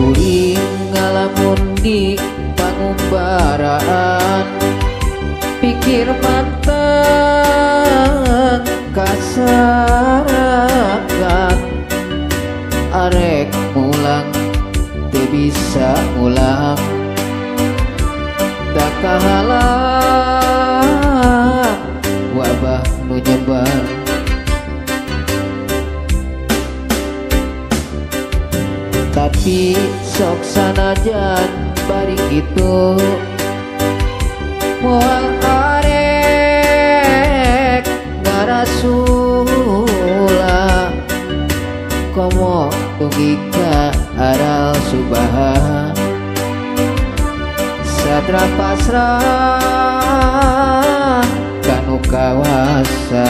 Kuring ngalamun di pangumbaraan, pikir mateng kasarakan. Arek mulang teu bisa mulang, tak kahalang wabah nu nyebar. Tapi sok sanajan bari kitu, moal arek ngarasula, komo dugi ka aral subaha. Satra pasrah kanu kawasa,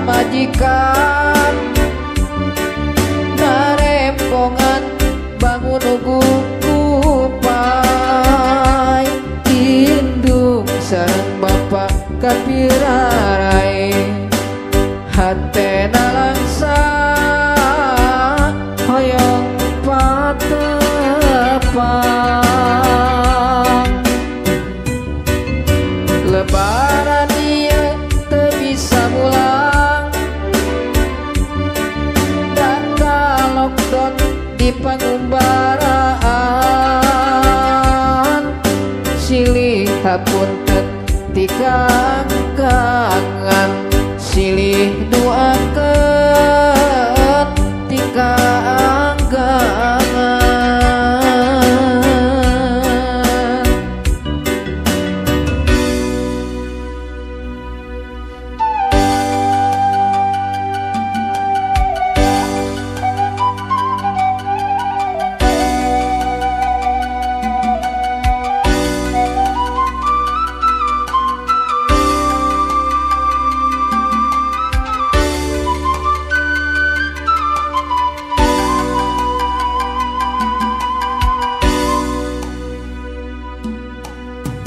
majikan narempongan bangun ugu kupai, indung sareng bapak kapirarai, hatena langsa hoyong patepang. Lebaran ieu teu bisa mulang, di pangumbaraan, silih hapunten ti kaanggangan, silih duakeun ti kaanggangan.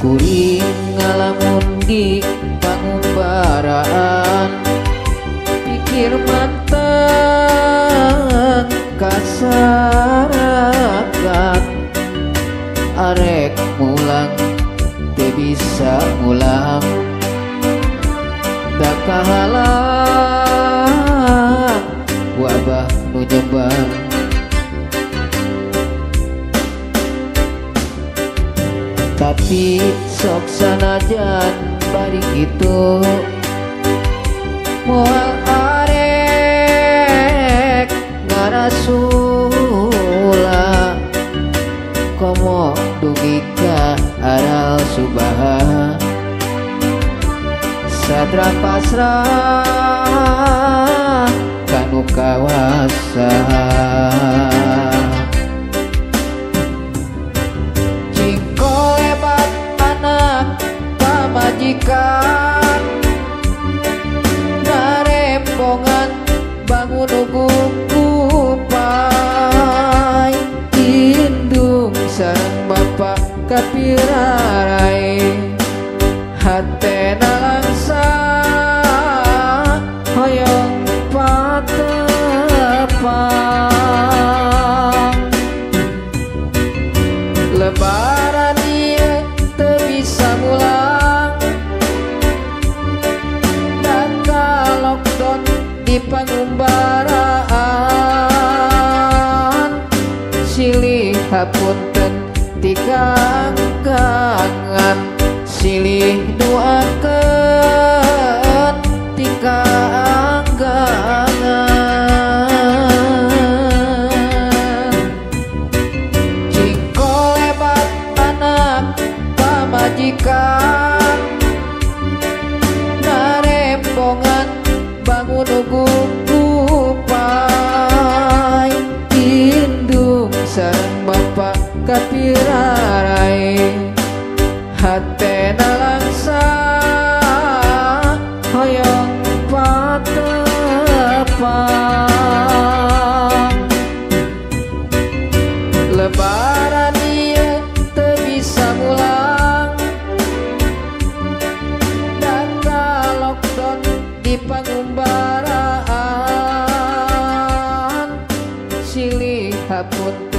Kuring ngalamun di pangumbaraan, pikir mateng kasarakan. Arek mulang teu bisa mulang, tak kahalang wabah nu nyebar. Tapi sok sanajan bari kitu, moal arek ngarasula, komo dugi ka aral subaha. Satra pasrah kanu kawasa, majikan narempongan bangun ugu kupai, indung sareng bapak kapirarai, hatena langsa hoyong patepang. Lebaran ieu teu bisa mulang, di pangumbaraan, silih hapunten ti kaanggangan, silih duakeun ti kaanggangan. Jiko lebat anak pamajikan, narempongan bangun ugu kupai, indung sareng bapak kapirarai, hatena langsa hoyong patepang. Lebaran ieu teu bisa mulang, dan ka lockdown pun